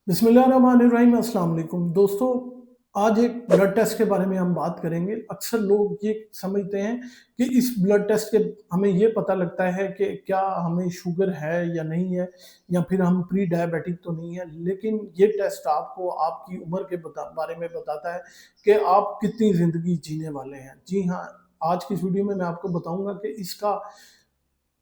बिस्मिल्लाहिर्रहमानिर्रहीम। अस्सलाम वालेकुम दोस्तों, आज एक ब्लड टेस्ट के बारे में हम बात करेंगे। अक्सर लोग ये समझते हैं कि इस ब्लड टेस्ट के हमें ये पता लगता है कि क्या हमें शुगर है या नहीं है, या फिर हम प्री डायबिटिक तो नहीं है। लेकिन ये टेस्ट आपको आपकी उम्र के बारे में बताता है कि आप कितनी ज़िंदगी जीने वाले हैं। जी हाँ, आज की इस वीडियो में मैं आपको बताऊंगा कि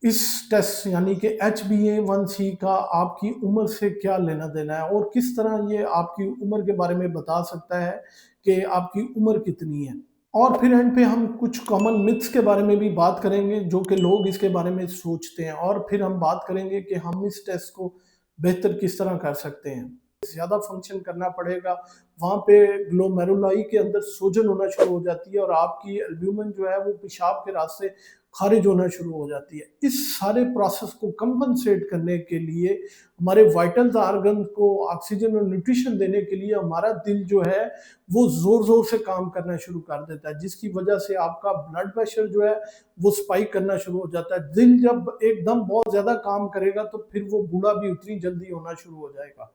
इस टेस्ट यानी कि HbA1c का आपकी उम्र से क्या लेना देना है और किस तरह ये आपकी उम्र के बारे में बता सकता है कि आपकी उम्र कितनी है। और फिर एंड पे हम कुछ कॉमन मिथ्स के बारे में भी बात करेंगे जो कि लोग इसके बारे में सोचते हैं, और फिर हम बात करेंगे कि हम इस टेस्ट को बेहतर किस तरह कर सकते हैं। ज़्यादा फंक्शन करना पड़ेगा, वहाँ पे ग्लोमेरुलाई के अंदर सूजन होना शुरू हो जाती है और आपकी एल्ब्यूमिन जो है वो पेशाब के रास्ते खारिज होना शुरू हो जाती है। इस सारे प्रोसेस को कंपनसेट करने के लिए, हमारे वाइटल ऑर्गन को ऑक्सीजन और न्यूट्रिशन देने के लिए हमारा दिल जो है वो ज़ोर-ज़ोर से काम करना शुरू कर देता है, जिसकी वजह से आपका ब्लड प्रेशर जो है वो स्पाइक करना शुरू हो जाता है। दिल जब एकदम बहुत ज़्यादा काम करेगा तो फिर वो बूढ़ा भी उतनी जल्दी होना शुरू हो जाएगा।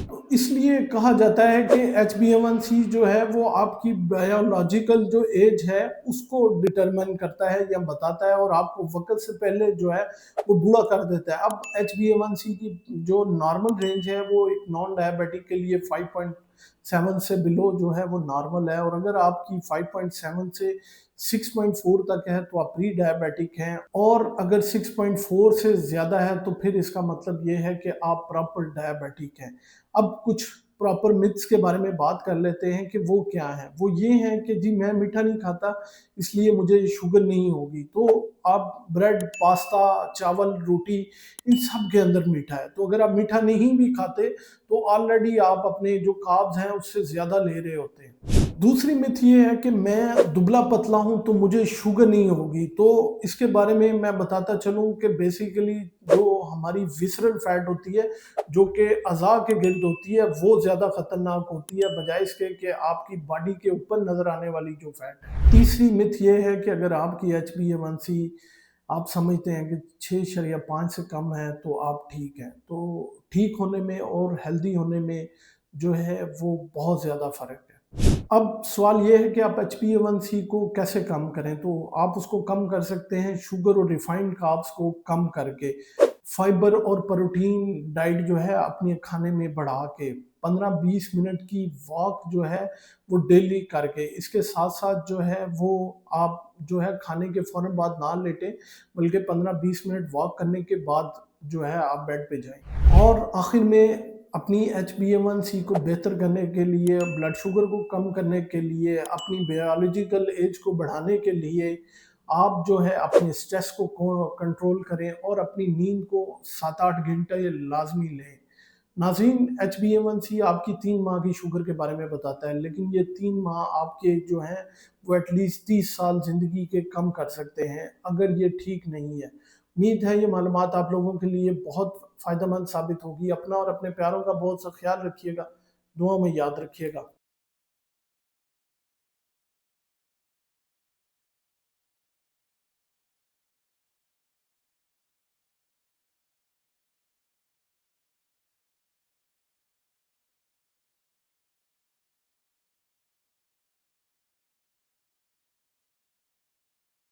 तो इसलिए कहा जाता है कि HbA1c जो है वो आपकी बायोलॉजिकल जो एज है उसको डिटरमाइन करता है या बताता है, और आपको वक्त से पहले जो है वो बूढ़ा कर देता है। अब HbA1c की जो नॉर्मल रेंज है वो एक नॉन डायबिटिक के लिए 5.7 से बिलो जो है वो नॉर्मल है, और अगर आपकी 5.7 से 6.4 तक है तो आप प्री डायबिटिक हैं, और अगर 6.4 से ज़्यादा है तो फिर इसका मतलब ये है कि आप प्रॉपर डायबिटिक हैं। अब कुछ प्रॉपर मिथ्स के बारे में बात कर लेते हैं कि वो क्या है। वो ये हैं कि जी मैं मीठा नहीं खाता इसलिए मुझे शुगर नहीं होगी। तो आप ब्रेड, पास्ता, चावल, रोटी, इन सब के अंदर मीठा है। तो अगर आप मीठा नहीं भी खाते तो ऑलरेडी आप अपने जो कार्ब्स हैं उससे ज़्यादा ले रहे होते हैं। दूसरी मिथ ये है कि मैं दुबला पतला हूँ तो मुझे शुगर नहीं होगी। तो इसके बारे में मैं बताता चलूँ कि बेसिकली जो हमारी विसरल फैट होती है, जो कि अज़ा के गिर्द होती है, वो ज़्यादा खतरनाक होती है बजाय इसके कि आपकी बॉडी के ऊपर नज़र आने वाली जो फैट है। तीसरी मिथ ये है कि अगर आपकी HbA1c आप समझते हैं कि 6.5 से कम है तो आप ठीक हैं। तो ठीक होने में और हेल्दी होने में जो है वो बहुत ज़्यादा फ़र्क है। अब सवाल ये है कि आप HbA1c को कैसे कम करें? तो आप उसको कम कर सकते हैं शुगर और रिफाइंड कार्ब्स को कम करके, फाइबर और प्रोटीन डाइट जो है अपने खाने में बढ़ा के, 15-20 मिनट की वॉक जो है वो डेली करके, इसके साथ-साथ जो है वो आप जो है खाने के फ़ौरन बाद ना लेटें, बल्कि 15-20 मिनट वॉक करने के बाद जो है आप बेड पे जाएँ। और आखिर में अपनी HbA1c को बेहतर करने के लिए, ब्लड शुगर को कम करने के लिए, अपनी बायोलॉजिकल एज को बढ़ाने के लिए आप जो है अपने स्ट्रेस को कंट्रोल करें और अपनी नींद को 7-8 घंटे लाजमी लें। नाज़रीन, HbA1c आपकी 3 माह की शुगर के बारे में बताता है, लेकिन ये 3 माह आपके जो हैं वो एटलीस्ट 30 साल ज़िंदगी के कम कर सकते हैं अगर ये ठीक नहीं है। उम्मीद है ये मालूमात आप लोगों के लिए बहुत फ़ायदेमंद साबित होगी। अपना और अपने प्यारों का बहुत सा ख्याल रखिएगा। दुआ में याद रखिएगा।